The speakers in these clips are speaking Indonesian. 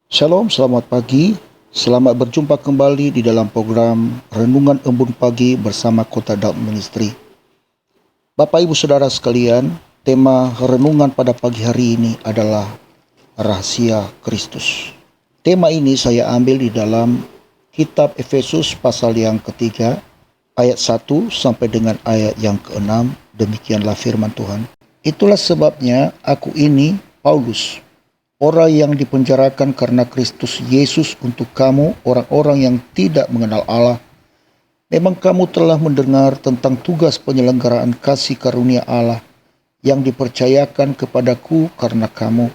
Shalom, selamat pagi. Selamat berjumpa kembali di dalam program Renungan Embun Pagi bersama Kota Daud Ministry. Bapak Ibu Saudara sekalian, tema renungan pada pagi hari ini adalah Rahasia Kristus. Tema ini saya ambil di dalam kitab Efesus pasal yang ketiga, ayat 1 sampai dengan ayat yang ke-6. Demikianlah firman Tuhan. Itulah sebabnya aku ini, Paulus, orang yang dipenjarakan karena Kristus Yesus untuk kamu, orang-orang yang tidak mengenal Allah. Memang kamu telah mendengar tentang tugas penyelenggaraan kasih karunia Allah yang dipercayakan kepadaku karena kamu,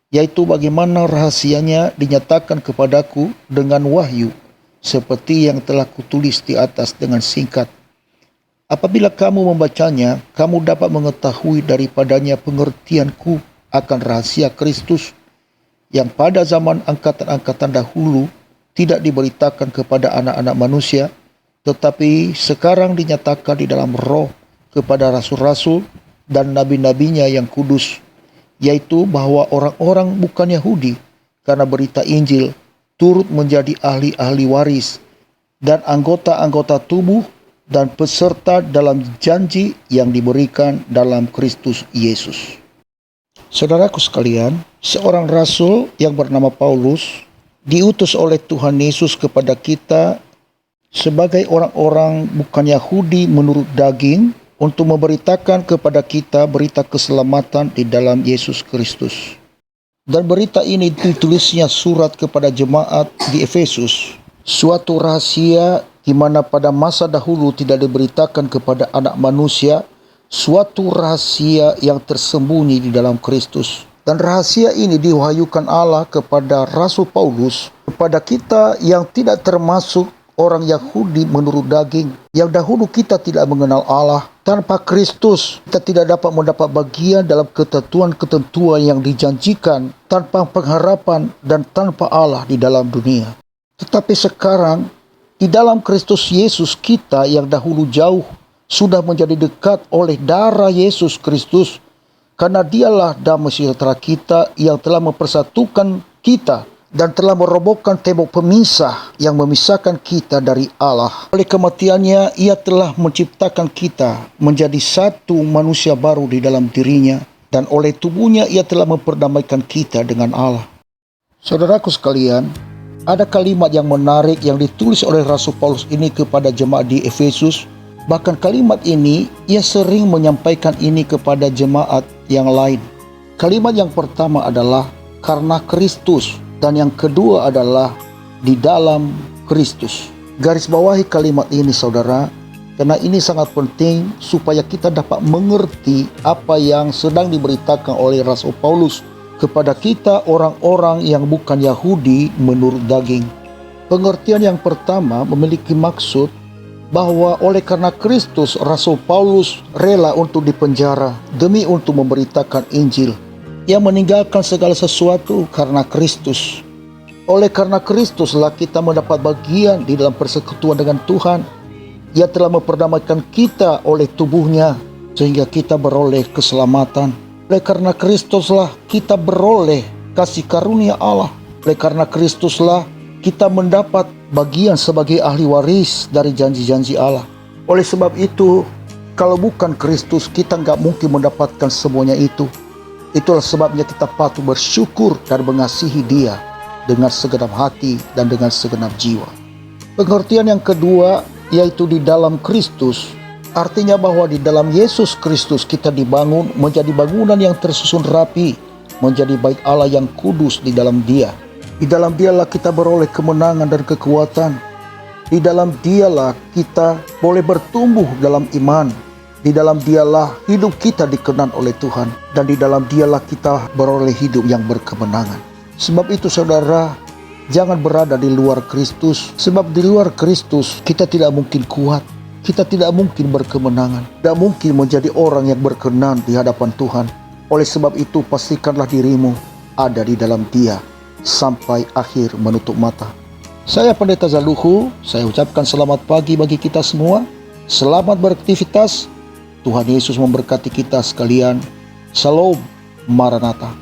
yaitu bagaimana rahasianya dinyatakan kepadaku dengan wahyu, seperti yang telah kutulis di atas dengan singkat. Apabila kamu membacanya, kamu dapat mengetahui daripadanya pengertianku akan rahasia Kristus yang pada zaman angkatan-angkatan dahulu tidak diberitakan kepada anak-anak manusia, tetapi sekarang dinyatakan di dalam roh kepada rasul-rasul dan nabi-nabinya yang kudus, yaitu bahwa orang-orang bukan Yahudi karena berita Injil turut menjadi ahli-ahli waris dan anggota-anggota tubuh dan peserta dalam janji yang diberikan dalam Kristus Yesus. Saudaraku sekalian, seorang rasul yang bernama Paulus diutus oleh Tuhan Yesus kepada kita sebagai orang-orang bukan Yahudi menurut daging untuk memberitakan kepada kita berita keselamatan di dalam Yesus Kristus. Dan berita ini ditulisnya surat kepada jemaat di Efesus, suatu rahasia di mana pada masa dahulu tidak diberitakan kepada anak manusia, suatu rahasia yang tersembunyi di dalam Kristus. Dan rahasia ini diwahyukan Allah kepada Rasul Paulus, kepada kita yang tidak termasuk orang Yahudi menurut daging, yang dahulu kita tidak mengenal Allah. Tanpa Kristus, kita tidak dapat mendapat bagian dalam ketentuan-ketentuan yang dijanjikan, tanpa pengharapan dan tanpa Allah di dalam dunia. Tetapi sekarang, di dalam Kristus Yesus, kita yang dahulu jauh sudah menjadi dekat oleh darah Yesus Kristus, karena dialah damai sejahtera kita yang telah mempersatukan kita dan telah merobohkan tembok pemisah yang memisahkan kita dari Allah. Oleh kematiannya, ia telah menciptakan kita menjadi satu manusia baru di dalam dirinya, dan oleh tubuhnya ia telah memperdamaikan kita dengan Allah. Saudaraku sekalian, ada kalimat yang menarik yang ditulis oleh Rasul Paulus ini kepada jemaat di Efesus. Bahkan kalimat ini, ia sering menyampaikan ini kepada jemaat yang lain. Kalimat yang pertama adalah karena Kristus, dan yang kedua adalah di dalam Kristus. Garis bawahi kalimat ini saudara, karena ini sangat penting supaya kita dapat mengerti apa yang sedang diberitakan oleh Rasul Paulus kepada kita orang-orang yang bukan Yahudi menurut daging. Pengertian yang pertama memiliki maksud bahwa oleh karena Kristus, Rasul Paulus rela untuk dipenjara demi untuk memberitakan Injil. Ia meninggalkan segala sesuatu karena Kristus. Oleh karena Kristuslah kita mendapat bagian di dalam persekutuan dengan Tuhan. Ia telah memperdamaikan kita oleh tubuhnya sehingga kita beroleh keselamatan. Oleh karena Kristuslah kita beroleh kasih karunia Allah. Oleh karena Kristuslah kita mendapat bagian sebagai ahli waris dari janji-janji Allah. Oleh sebab itu, kalau bukan Kristus, kita nggak mungkin mendapatkan semuanya itu. Itulah sebabnya kita patut bersyukur dan mengasihi Dia dengan segenap hati dan dengan segenap jiwa. Pengertian yang kedua, yaitu di dalam Kristus, artinya bahwa di dalam Yesus Kristus kita dibangun menjadi bangunan yang tersusun rapi, menjadi bait Allah yang kudus di dalam Dia. Di dalam Dialah kita beroleh kemenangan dan kekuatan. Di dalam Dialah kita boleh bertumbuh dalam iman. Di dalam Dialah hidup kita dikenan oleh Tuhan. Dan di dalam Dialah kita beroleh hidup yang berkemenangan. Sebab itu saudara, jangan berada di luar Kristus. Sebab di luar Kristus kita tidak mungkin kuat. Kita tidak mungkin berkemenangan. Tidak mungkin menjadi orang yang berkenan di hadapan Tuhan. Oleh sebab itu pastikanlah dirimu ada di dalam Dia sampai akhir menutup mata. Saya Pendeta Zaluhu, saya ucapkan selamat pagi bagi kita semua. Selamat beraktivitas. Tuhan Yesus memberkati kita sekalian. Shalom, Maranatha.